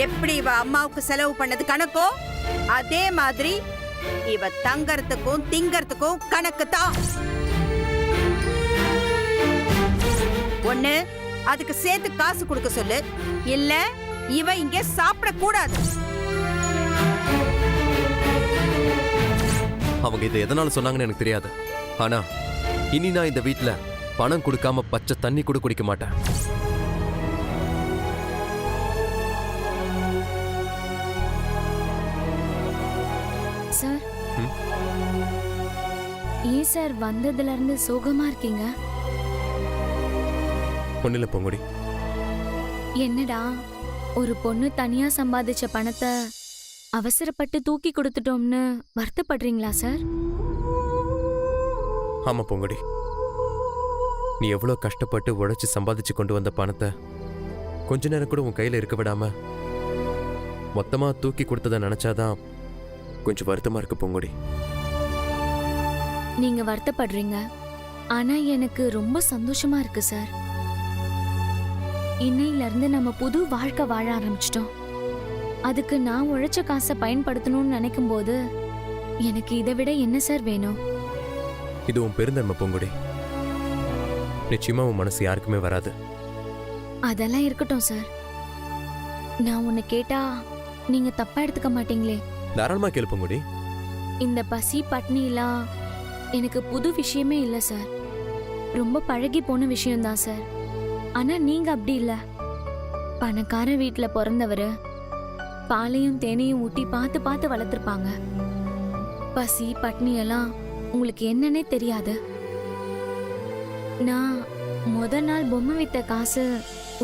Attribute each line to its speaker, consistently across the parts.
Speaker 1: எப்படி இவ அம்மாவுக்கு செலவு பண்ணது கணக்கோ அதே மாதிரி இவ தங்கறதுக்கும் திங்கறதுக்கும் கணக்கு தான். ஒண்ணு அதுக்கு சேர்த்து காசு கொடுக்க சொல்லு, இல்ல இவ இங்க சாப்பிட கூடாது.
Speaker 2: அவங்க இதை எதனால சொன்னாங்கன்னு எனக்கு தெரியாது. ஆனா இனி நான் இந்த வீட்டுல பணம் கொடுக்காம பச்சை தண்ணி கூட குடிக்க மாட்டேன்.
Speaker 3: சார், ஏன் சார் வந்ததுல இருந்து சோகமா இருக்கீங்க?
Speaker 2: ஒண்ணுல பொங்குடி.
Speaker 3: என்னடா, ஒரு பொண்ணு தனியா சம்பாதிச்ச பணத்தை அவசரப்பட்டு தூக்கி கொடுத்துட்டோம்னு வருத்தப்படுறீங்களா சார்?
Speaker 2: ஆமா பொங்குடி, நீ எவ்வளவு கஷ்டப்பட்டு உழைச்சு சம்பாதிச்சு கொண்டு வந்த பணத்தை கொஞ்ச நேரம் கூட உன் கையில இருக்க விடாம மொத்தமா தூக்கி கொடுத்ததை நினைச்சாதான் கொஞ்சம் வருத்தமா இருக்கு பொங்குடி.
Speaker 3: நீங்க வருத்தப்படுறீங்க, ஆனா எனக்கு ரொம்ப சந்தோஷமா இருக்கு சார். இன்னையில இருந்து நம்ம புது வாழ்க்கை வாழ ஆரம்பிச்சிட்டோம். அதுக்கு நான் உழைச்ச காசை பயன்படுத்தணும்னு நினைக்கும் போது எனக்கு இதை விட என்ன சார் வேணும்?
Speaker 2: இது உன் பெருந்தன்மை பொங்குடி. நிச்சயமா உன் மனசு யாருக்குமே வராது.
Speaker 3: அதெல்லாம் இருக்கட்டும் சார். நான் உன்னை கேட்டா நீங்க தப்பா எடுத்துக்க மாட்டீங்களே?
Speaker 2: தாராளமா கேளு பொங்குடி.
Speaker 3: இந்த பசி பட்னிலாம் எனக்கு புது விஷயமே இல்ல சார். ரொம்ப பழகி போன விஷயம்தான் சார். ஆனா நீங்க அப்படி இல்ல. பணக்கார வீட்டுல பிறந்தவரு பாலையும் தேனையும் ஊட்டி பார்த்து பார்த்து வளர்த்துருப்பாங்க. பசி பட்னி எல்லாம் உங்களுக்கு என்னன்னே தெரியாது. நான் முத நாள் பொம்மை வித்த காசு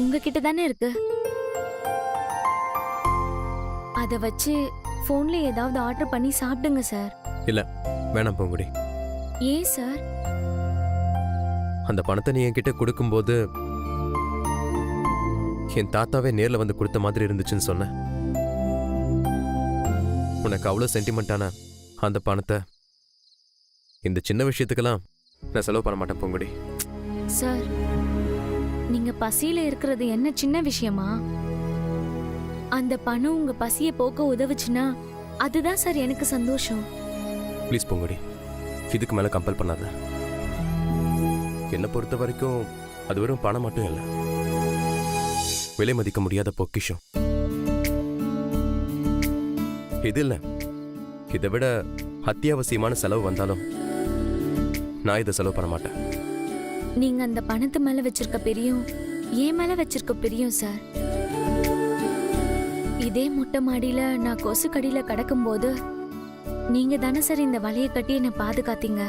Speaker 3: உங்ககிட்ட தானே இருக்கு. அத வச்சு போன்ல ஏதாவது ஆர்டர் பண்ணி சாப்பிடுங்க சார்.
Speaker 2: இல்ல வேணாம் பொங்குடி.
Speaker 3: ஏன் சார்?
Speaker 2: அந்த பணத்தை நீ என்கிட்ட கொடுக்கும்போது என் தாத்தாவே நேர்ல வந்து கொடுத்த மாதிரி இருந்துச்சுன்னு சொன்ன. உனக்கு அவ்வளவு சென்டிமெண்டான அந்த பணத்தை இந்த சின்ன விஷயத்துக்கெல்லாம் நான் செலவு பண்ண மாட்டேன் பொங்குடி.
Speaker 3: சார், நீங்க பசியில இருக்கிறது என்ன சின்ன விஷயமா? அந்த பணம் உங்க பசியை போக்க உதவுச்சுன்னா அதுதான் சார் எனக்கு சந்தோஷம்.
Speaker 2: ப்ளீஸ் பொங்குடி, இதுக்கு மேல கம்பல் பண்ணாத. என்னை பொறுத்த வரைக்கும் அது வெறும் பணம் மட்டும் இல்லை, விலை மதிக்க முடியாத பொக்கிஷம். இது இல்ல, இதை விட அத்தியாவசியமான செலவு வந்தாலும் நான் இதை செலவு பண்ண மாட்டேன்.
Speaker 3: நீங்க அந்த பணத்து மேல வச்சிருக்க பிரியம் ஏன் மேல வச்சிருக்க பிரியம் சார். இதே மொட்டை மாடியில நான் கொசு கடியில கிடக்கும் போது நீங்க தானே சார் இந்த வலையை கட்டி என்னை பாதுகாத்தீங்க.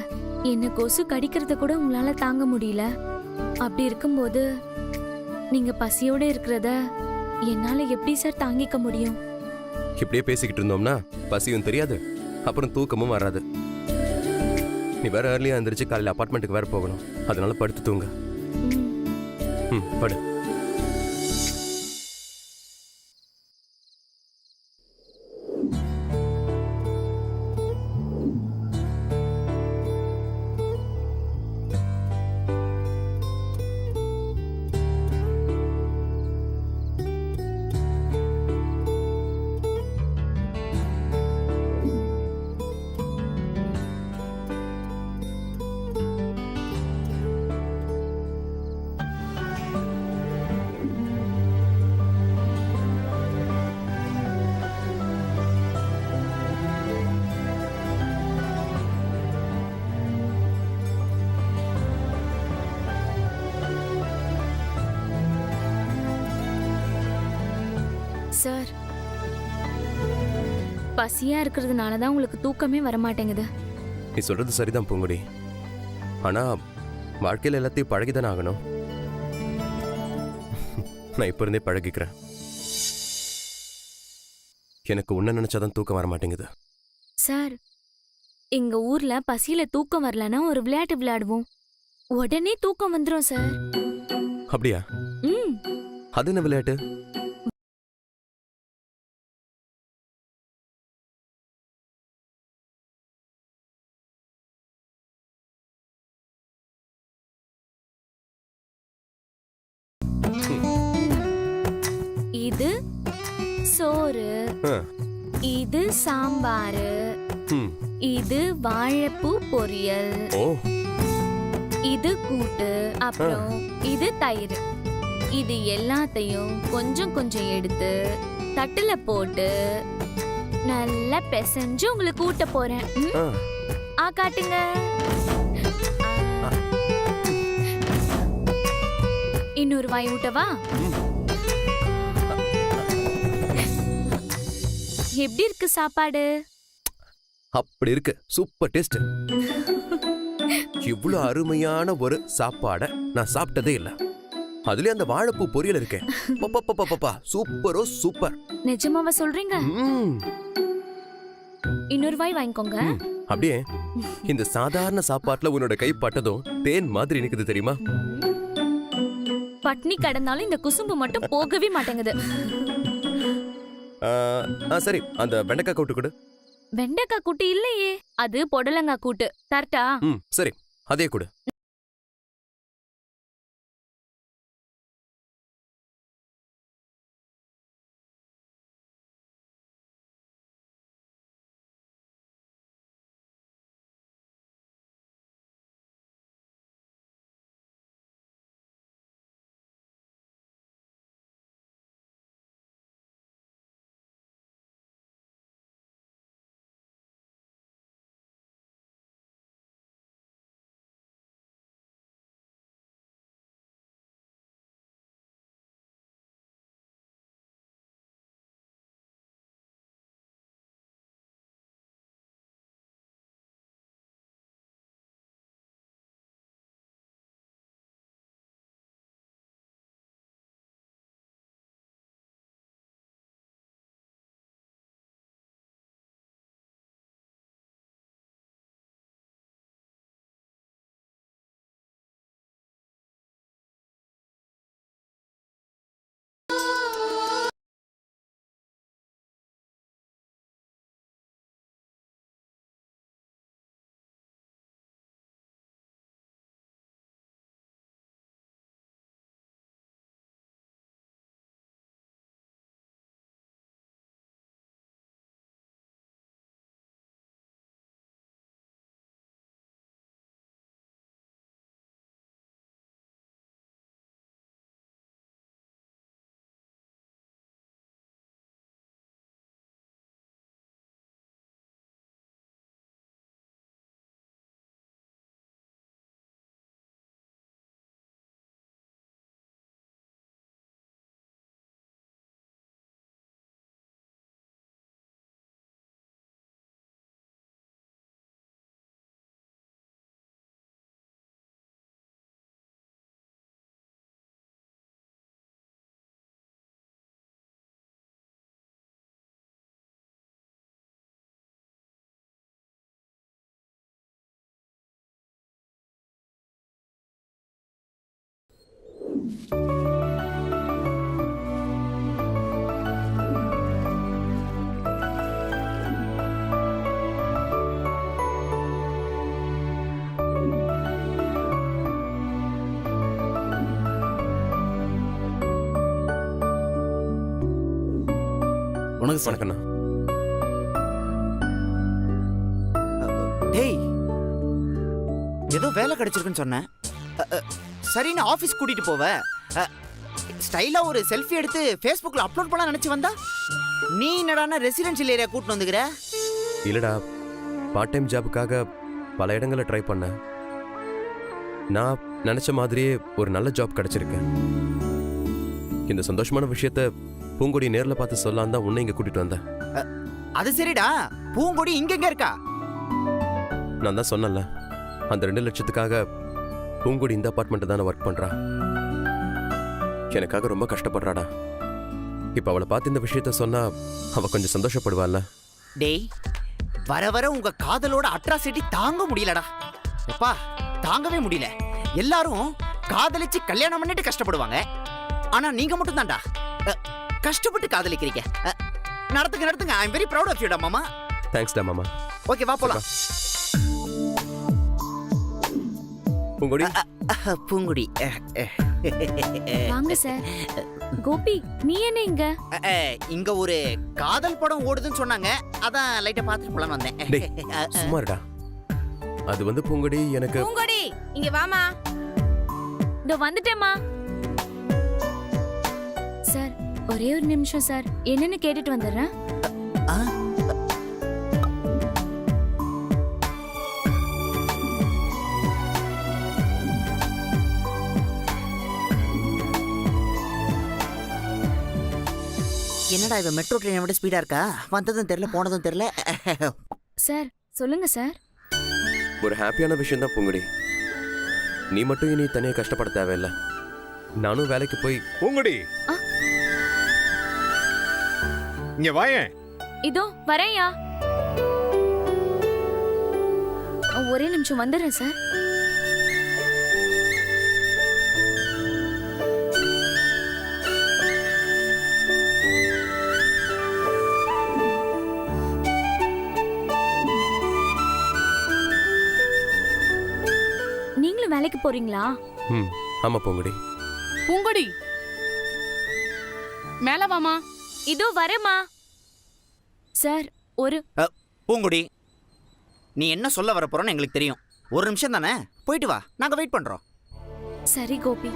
Speaker 3: என்ன கொசு கடிக்கிறத கூட உங்களால தாங்க முடியல. அப்படி இருக்கும்போது நீங்க பசியோட இருக்கிறத என்னால எப்படி சார் தாங்கிக்க முடியும்?
Speaker 2: இப்படியே பேசிக்கிட்டு இருந்தோம்னா பசியும் தெரியாது, அப்புறம் தூக்கமும் வராது. நீ வேற ஏர்லியா எந்திரிச்சு காலையில் அப்பார்ட்மெண்ட்டுக்கு வேற போகணும். அதனால படுத்து தூங்க. படு.
Speaker 3: சார், பசியா இருக்கிறதுனால தான் உங்களுக்கு தூக்கமே வரமாட்டேங்குது.
Speaker 2: நீ சொல்றது சரிதான் பூங்குடி, ஆனா வாழ்க்கையில் எல்லாத்தையும் பழகிதானே ஆகணும். நான் இப்ப இருந்தே பழகிக்கிறேன். எனக்கு உன்ன நினைச்சாதான் தூக்கம் வர மாட்டேங்குது.
Speaker 3: சார், எங்க ஊர்ல பசியில தூக்கம் வரலன்னா ஒரு விளையாட்டு விளையாடுவோம். உடனே தூக்கம் வந்துரும் சார்.
Speaker 2: அப்படியா? அது என்ன விளையாட்டு?
Speaker 3: இது சோறு,
Speaker 2: ஆ,
Speaker 3: இது சாம்பாரு,
Speaker 2: ம்,
Speaker 3: இது வாழைப்பூ பொரியல்,
Speaker 2: ஓ,
Speaker 3: இது கூட்டு, அப்புறம் இது தயிர். இது எல்லாத்தையும் கொஞ்சம் கொஞ்சம் எடுத்து தட்டுல போட்டு நல்லா பிசைஞ்சு உங்களுக்கு ஊட்ட போறேன். ம்?
Speaker 2: ஆ,
Speaker 3: ஆ காட்டுங்க. ஆ. இன்னொரு வாய் ஊட்டவா?
Speaker 2: ம்.
Speaker 3: எப்படி இருக்கு சாப்பாடு?
Speaker 2: அப்படி இருக்கு, சூப்பர் டேஸ்ட். இவ்வளவு அருமையான ஒரு சாப்பாடை நான் சாப்பிட்டதே இல்ல. அதுலயே அந்த வாழைப்பூ பொரியல் இருக்கே, பப்பா சூப்பரோ சூப்பர்.
Speaker 3: நிஜமாவா சொல்றீங்க?
Speaker 2: ம்,
Speaker 3: இன்னொரு வாய் வாங்கிக்கோங்க.
Speaker 2: ம். அப்படியே இந்த சாதாரண சாப்பாட்டுல உன்னோட கை பட்டதும் தேன் மாதிரி நிக்குது தெரியுமா?
Speaker 3: பட்னி கடந்தாலும் இந்த குசும்பு மட்டும் போகவே மாட்டேங்குது.
Speaker 2: சரி, அந்த வெண்டைக்காய் கூட்டு கொடு.
Speaker 3: வெண்டைக்காய் கூட்டு இல்லையே, அது பொடலங்காய் கூட்டு. தரட்டா?
Speaker 2: ம், சரி, அதே கொடு.
Speaker 4: வணக்கம் சார்.
Speaker 2: வணக்கண்ணா.
Speaker 4: டேய், ஏதோ வேலை கிடைச்சிருக்குன்னு சொன்னேன். சரின்னு ஆபீஸ் கூட்டிட்டு போவ. ஸ்டைலா ஒரு செல்ஃபி எடுத்து Facebookல அப்லோட் பண்ணலாம் நினைச்சு வந்தா நீ என்னடானா ரெசிடென்ஷியல் ஏரியா கூட்டிட்டு வந்துக்கிற?
Speaker 2: இல்லடா, பார்ட் டைம் ஜாபுக்காக பல இடங்களை ட்ரை பண்ணேன். நான் நினைச்ச மாதிரியே ஒரு நல்ல ஜாப் கிடைச்சிருக்கு. இந்த சந்தோஷமான விஷயத்த பூங்கொடி நேர்ல பார்த்து சொல்லலாம் தான் உன்னை இங்க கூட்டிட்டு வந்தேன்.
Speaker 4: அது சரிடா, பூங்கொடி இங்க எங்க இருக்கா?
Speaker 2: நான் தான் சொன்னேன்ல, அந்த 2 லட்சத்துக்காக பூங்கொடி இந்த அபார்ட்மெண்ட் தானே ஒர்க் பண்றா. எனக்காக ரொம்ப கஷ்டப்படுறாடா. இப்ப அவளை பார்த்து இந்த விஷயத்த சொன்னா அவ கொஞ்சம் சந்தோஷப்படுவாள்ல.
Speaker 4: டேய், வர வர உங்க காதலோட அட்ராசிட்டி தாங்க முடியலடா. எப்பா, தாங்கவே முடியல. எல்லாரும் காதலிச்சு கல்யாணம் பண்ணிட்டு கஷ்டப்படுவாங்க. ஆனா நீங்க மட்டும் தான்டா கஷ்டப்பட்டு காதலிக்கிறீங்க. நடத்துங்க. I am very proud of you டா மாமா.
Speaker 2: தேங்க்ஸ் டா மாமா.
Speaker 4: ஓகே, வா போலாம்.
Speaker 2: பூங்கொடி,
Speaker 4: பூங்குடி.
Speaker 3: வாங்க சார். கோபி நீ என்ன இங்க?
Speaker 4: இங்க ஒரு காதல் படம் ஓடுதுன்னு சொன்னாங்க, அதான் லைட்டா பார்த்துட்டு போலாம் வந்தேன்.
Speaker 2: டேய் சும்மாருடா. அது வந்து பூங்கொடி எனக்கு
Speaker 1: பூங்கொடி இங்க வாமா.
Speaker 3: இதோ வந்துட்டேம்மா. சார் ஒரே ஒரு நிமிஷம் சார், என்னன்னு கேட்டுட்டு வந்துடுறேன்.
Speaker 4: ஆ? என்னடா இவ மெட்ரோ ட்ரெயினை விட ஸ்பீடா இருக்கா? வந்ததும் தெரியல போனதும் தெரியல.
Speaker 3: சார் சொல்லுங்க சார்.
Speaker 2: ஒரு ஹாப்பியான விஷயம் தான் பூங்கொடி. நீ மட்டும் இனி தனியா கஷ்டப்பட தேவையில்ல. நானும் வேலைக்கு போய்
Speaker 5: பூங்கொடி
Speaker 3: ஆ?
Speaker 5: இங்க வாயேன்.
Speaker 3: இதோ வரேன்யா. ஒரே நிமிஷம் வந்துடுறேன் சார். நீங்களும் வேலைக்கு போறீங்களா?
Speaker 2: ம் ஆமா பூங்கொடி.
Speaker 6: பூங்கொடி மேல வாமா.
Speaker 3: இதோ வரேம்மா. சார் ஒரு
Speaker 4: பூங்குடி, நீ என்ன சொல்ல வர போறன்னு எங்களுக்கு தெரியும். ஒரு நிமிஷம் தானே, போயிட்டு வா, நாங்க வெயிட் பண்றோம்.
Speaker 3: சரி கோபி.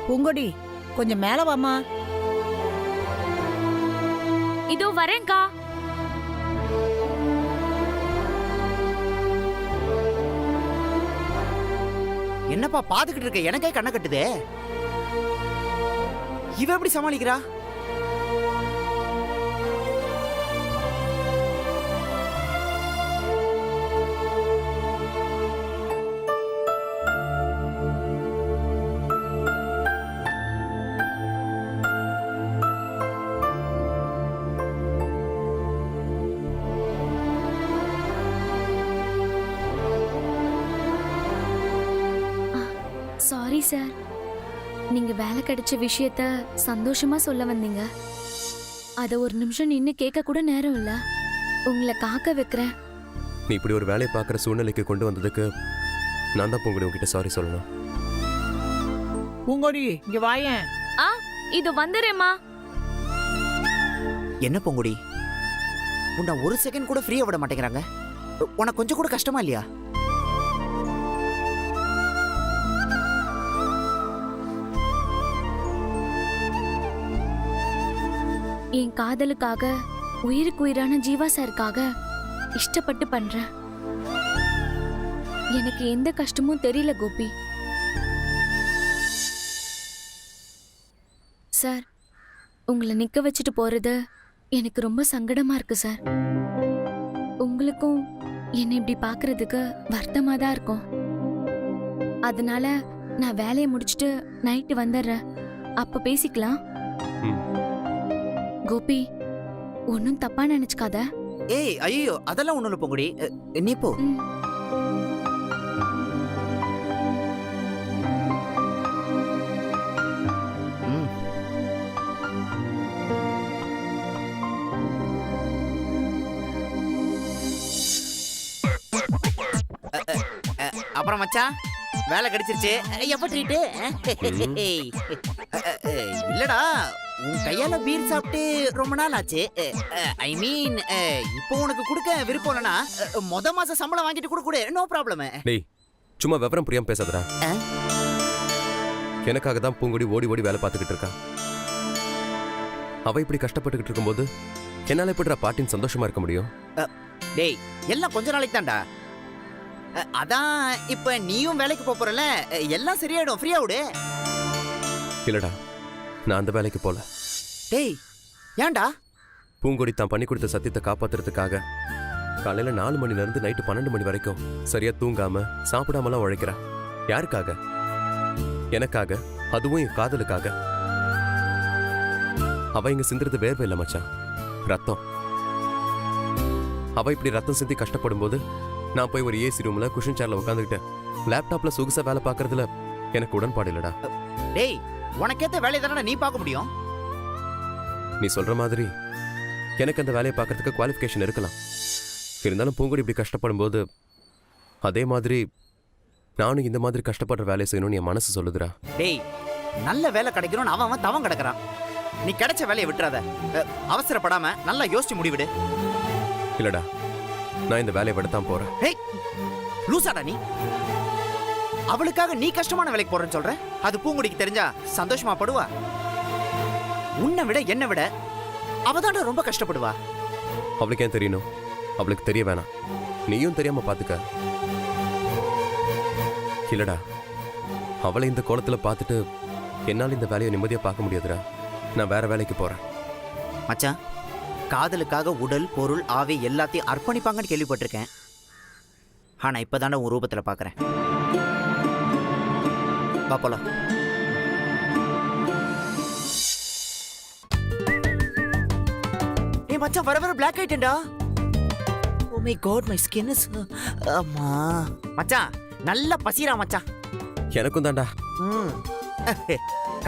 Speaker 1: பூங்கொடி கொஞ்சம் மேல வாமா.
Speaker 3: இதோ வரேன்க்கா.
Speaker 4: என்னப்பா பாத்துக்கிட்டு இருக்க? எனக்கே கண்ணை கட்டுதே. இவ எப்படி சமாளிக்கிறா?
Speaker 3: சாரி சார், நீங்க வேலை கிடைச்ச விஷயத்த சந்தோஷமா சொல்ல வந்தீங்க. அத ஒரு நிமிஷம் நின்னு கேட்க கூட நேரம் இல்ல. உங்களை காக்க வைக்கிறேன்.
Speaker 2: நீ இப்படி ஒரு வேலையை பார்க்குற சூழ்நிலைக்கு கொண்டு வந்ததுக்கு நான் தான் பூங்கொடி உங்ககிட்ட சாரி சொல்லணும்.
Speaker 7: பூங்கொடி இங்க வாயேன்.
Speaker 3: ஆ இது வந்துறேம்மா.
Speaker 4: என்ன பூங்குடி, உன்னை ஒரு செகண்ட் கூட ஃப்ரீயா விட மாட்டேங்கிறாங்க. உனக்கு கொஞ்சம் கூட கஷ்டமா இல்லையா?
Speaker 3: என் காதலுக்காக, உயிருக்கு உயிரான ஜீவா சாருக்காக இஷ்டப்பட்டு பண்றேன். எனக்கு எந்த கஷ்டமும் தெரியல கோபி. சார் உங்களை நிக்க வச்சுட்டு போறது எனக்கு ரொம்ப சங்கடமா இருக்கு சார். உங்களுக்கும் என்னை இப்படி பாக்குறதுக்கு வருத்தமா தான் இருக்கும். அதனால நான் வேலையை முடிச்சுட்டு நைட்டு வந்துடுறேன். அப்ப பேசிக்கலாம். கோபி ஒன்னும் தப்பா நினைச்சுக்காத.
Speaker 4: ஏய் ஐயோ, அதெல்லாம் ஒண்ணும் இல்ல பூங்குடி, நீ போ. அப்புறம் மச்சான் வேலை கிடைச்சிருச்சு. எப்ப ட்ரீட்டு? இல்லடா, உன் கையால பீர் சாப்பிட்டு ரொம்ப நாள் ஆச்சு. ஐ மீன் இப்போ உனக்கு கொடுக்க விருப்பம் இல்லைனா மொத மாசம் சம்பளம் வாங்கிட்டு கூட கொடு, நோ ப்ராப்ளம்.
Speaker 2: டேய் சும்மா விவரம் புரியாம பேசாதடா. எனக்காக தான் பூங்கொடி ஓடி ஓடி வேலை பார்த்துக்கிட்டு இருக்கா. அவ இப்படி கஷ்டப்பட்டுக்கிட்டு இருக்கும்போது என்னால எப்படிடா பாட்டின் சந்தோஷமா இருக்க முடியும்?
Speaker 4: டேய் எல்லாம் கொஞ்ச நாளைக்கு தான்டா. அதான் இப்ப நீயும் வேலைக்கு போறல, எல்லாம் சரியாயிடும், ஃப்ரீயா விடு.
Speaker 2: இல்லடா, நான் அந்த வேலைக்கு போல.
Speaker 4: டேய் ஏன்டா?
Speaker 2: பூங்கொடி தான் பண்ணி கொடுத்த சத்தியத்தை காப்பாத்துறதுக்காக காலையில 4 மணில இருந்து நைட்டு 12 மணி வரைக்கும் சரியா தூங்காம சாப்பிடாமலாம் உழைக்கிறா. யாருக்காக? எனக்காக, அதுவும் என் காதலுக்காக. அவ இங்க சிந்துறது வேர்வை இல்ல மச்சான், ரத்தம். அவ இப்படி ரத்தம் சிந்தி கஷ்டப்படும் போது நான் போய் ஒரு ஏசி ரூம்ல குஷன் சேர்ல உட்காந்துக்கிட்டேன் லேப்டாப்ல சொகுசா வேலை பார்க்கறதுல எனக்கு உடன்பாடு இல்லடா.
Speaker 4: டேய் உனக்கேத்த வேலையை தானே நீ பார்க்க முடியும்.
Speaker 2: நீ சொல்ற மாதிரி எனக்கு அந்த வேலையை பார்க்கறதுக்கு குவாலிஃபிகேஷன் இருக்கலாம். இருந்தாலும் பூங்குடி இப்படி கஷ்டப்படும் போது அதே மாதிரி நானும் இந்த மாதிரி கஷ்டப்படுற வேலையை செய்யணும்னு என் மனசு சொல்லுதுடா.
Speaker 4: டேய், நல்ல வேலை கிடைக்கணும்னு அவன் தவம் கிடக்குறான். நீ கிடைச்ச வேலையை விட்டுறாத. அவசரப்படாம நல்லா யோசிச்சு முடிவிடு.
Speaker 2: இல்லடா, நான் இந்த வேலையை விடத்தான் போறேன்.
Speaker 4: ஹேய், லூசாடா நீ. அவளுக்காக நீ கஷ்டமான வேலைக்கு போறேன்னு சொல்ற? அது பூங்குடிக்கு தெரிஞ்சா சந்தோஷமா படுவா? உன்னை விட என்னை விட அவதான்டா ரொம்ப கஷ்டப்படுவா.
Speaker 2: அவளுக்கு ஏன் தெரியணும்? அவளுக்கு தெரிய வேணாம். நீயும் தெரியாம பாத்துக்க. இல்லடா, அவளை இந்த கோலத்துல பார்த்துட்டு என்னால் இந்த வேலையை நிம்மதியா பார்க்க முடியாதுடா. நான் வேற வேலைக்கு போறேன்.
Speaker 4: மச்சான், காதலுக்காக உடல், பொருள், ஆவி எல்லாத்தையும் அர்ப்பணிப்பாங்கன்னு கேள்விப்பட்டிருக்கேன். ஆனா இப்பதானே உன் ரூபத்துல பாக்குறேன். வா போலாம். ஏய் மச்சான், வர வர பிளாக் ஆயிட்டேன்டா. Oh my God, my skin is அம்மா. மச்சான், நல்ல பசிரா மச்சான்.
Speaker 2: எனக்கும் தான்டா.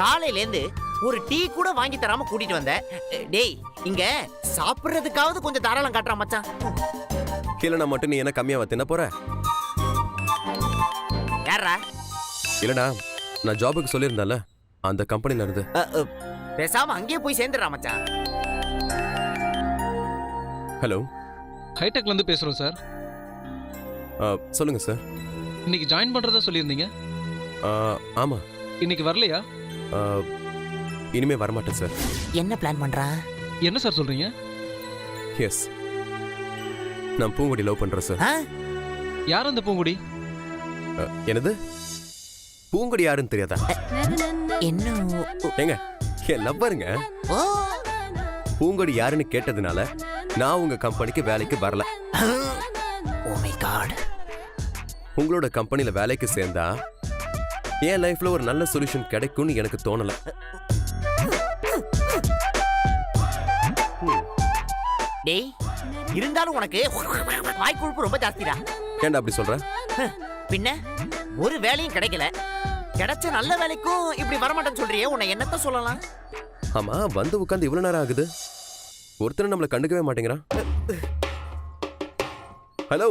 Speaker 4: காலையில இருந்து ஒரு டீ கூட வாங்கி தராம கூட்டிட்டு வந்த. டேய், இங்க சாப்பிடுறதுக்காவது கொஞ்சம் தாராளம் காட்டுறான் மச்சான்.
Speaker 2: இல்லைனா மட்டும் நீ என்ன கம்மியா தின்ன போற?
Speaker 4: யாரா?
Speaker 2: இல்லடா, நான் ஜாபுக்கு சொல்லியிருந்தேன்ல, அந்த கம்பெனில இருந்து.
Speaker 4: பேசாம அங்கேயே போய் சேர்ந்துடுறா மச்சான்.
Speaker 2: ஹலோ,
Speaker 5: ஹைடெக்ல இருந்து பேசுறோம் சார்.
Speaker 2: சொல்லுங்க சார்.
Speaker 5: இன்னைக்கு ஜாயின் பண்றதா சொல்லியிருந்தீங்க.
Speaker 2: ஆமா.
Speaker 5: இன்னைக்கு வரலையா?
Speaker 2: இனிமே வரமாட்டேன் சார்.
Speaker 4: என்ன பிளான் பண்றா?
Speaker 5: என்ன சார் சொல்றீங்க?
Speaker 2: எஸ், நான் பூங்குடி லவ் பண்றேன் சார்.
Speaker 5: யார் அந்த பூங்குடி?
Speaker 2: என்னது? பூங்குடி யாருன்னு தெரியாதா?
Speaker 4: என்ன?
Speaker 2: ஏங்க, என் லவ்வருங்க. பூங்குடி யாருன்னு கேட்டதுனால நான் உங்க கம்பெனிக்கு வேலைக்கு வரல.
Speaker 4: Oh my god.
Speaker 2: உங்களோட கம்பெனில வேலைக்கு சேர்ந்தா என் லைஃப்ல ஒரு நல்ல சொல்யூஷன் கிடைக்கும்னு எனக்கு தோணல.
Speaker 4: டேய், இருந்தாலும் உனக்கு வாய் கொழுப்பு ரொம்ப ஜாஸ்திடா.
Speaker 2: ஏன்டா அப்படி சொல்ற?
Speaker 4: பின்ன ஒரு வேலையும் கிடைக்கல. கிடைச்ச நல்ல வேலைக்கும் இப்படி வரமாட்டேன்னு சொல்றியே, உன்னை என்னத்த சொல்லலாம்?
Speaker 2: ஆமா, வந்து உட்கார்ந்து இவ்வளவு நேரம் ஆகுது. ஒருத்தர் நம்மள கண்டுக்கவே மாட்டேங்கிறான். ஹலோ,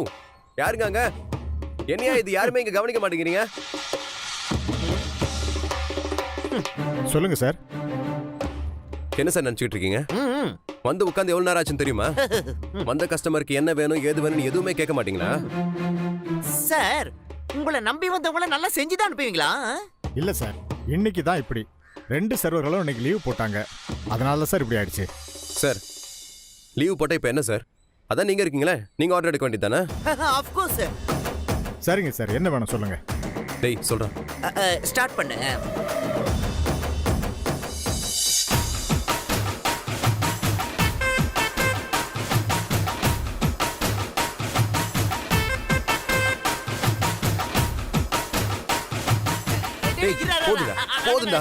Speaker 2: யாருங்க அங்க? என்னையா இது? யாருமே இங்க கவனிக்க மாட்டேங்கிறீங்க.
Speaker 6: சொல்லுங்க சார்.
Speaker 2: என்ன சார் நினைச்சிட்டு இருக்கீங்க? வந்து உட்கார்ந்து எவ்வளவு நேரம் ஆச்சுன்னு தெரியுமா? வந்த கஸ்டமருக்கு என்ன வேணும், ஏது வேணும்னு எதுவுமே கேட்க மாட்டீங்களா?
Speaker 4: சார், உங்களை நம்பி வந்தவங்கள நல்லா செஞ்சுதான் அனுப்புவீங்களா?
Speaker 6: இல்ல சார், இன்னைக்கு தான் இப்படி 2 சர்வர்களும் இன்னைக்கு லீவ் போட்டாங்க. அதனால சார் இப்படி ஆயிடுச்சு.
Speaker 2: சார், லீவ் போட்டா இப்ப என்ன சார்? அதான் நீங்க இருக்கீங்களே, நீங்க ஆர்டர் எடுக்க வேண்டியதானே?
Speaker 4: Of course sir.
Speaker 6: சரிங்க சார், என்ன வேணும் சொல்லுங்க.
Speaker 2: டேய் சொல்றேன்.
Speaker 4: ஸ்டார்ட் பண்ணு.
Speaker 2: போதுண்டா.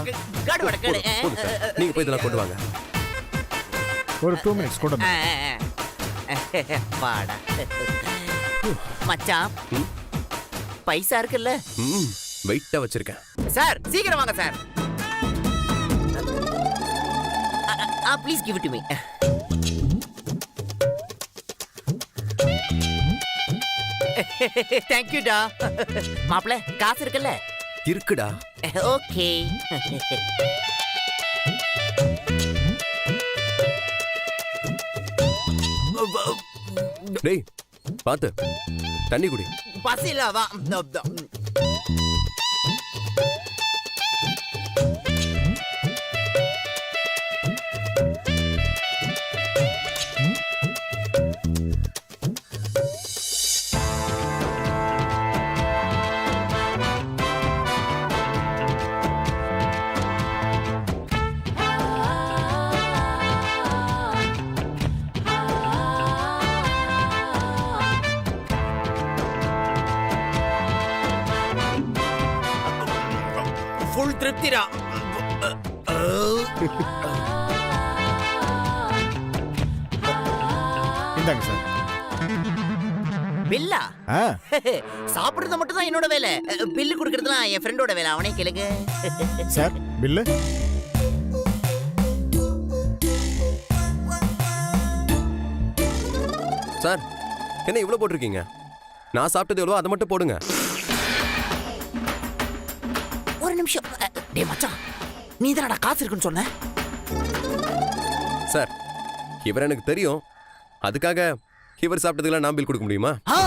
Speaker 2: நீங்க போய் இதெல்லாம் கொண்டு வாங்க.
Speaker 6: ஒரு 2 மினிட்ஸ் கூட.
Speaker 4: வாடா மச்சான், பைசா இருக்குல்ல?
Speaker 2: வெயிட்டா வச்சிருக்கேன்.
Speaker 4: சார் சீக்கிரம் வாங்க sir. Please give it to me. Thank you டா. மாப்ள, காசு இருக்குல்ல?
Speaker 2: இருக்குடா.
Speaker 4: ஓகே.
Speaker 2: டேய் பாத்து, தண்ணி குடி.
Speaker 4: பசில வா. ஃபுல் திருப்திடா.
Speaker 6: இந்தாங்க சார்.
Speaker 4: பில்லா
Speaker 6: ஆ
Speaker 4: சாப்பிடுறது மட்டும் தான் என்னோட வேலை. பில்லு கொடுக்கறதுலாம் என் ஃப்ரெண்டோட வேலை. அவனே கேளுங்க.
Speaker 6: Sir bill.
Speaker 2: சார் என்ன இவ்வளோ போட்டிருக்கீங்க? நான் சாப்பிட்டது எவ்வளோ அதை மட்டும் போடுங்க.
Speaker 4: ஒரு நிமிஷம். டேய் மச்சான், நீ தானடா காசு இருக்குன்னு சொன்ன?
Speaker 2: சார் இவர் எனக்கு தெரியும், அதுக்காக இவர் சாப்பிட்டதுக்கெல்லாம் நான் பில் கொடுக்க முடியுமா?
Speaker 4: ஆ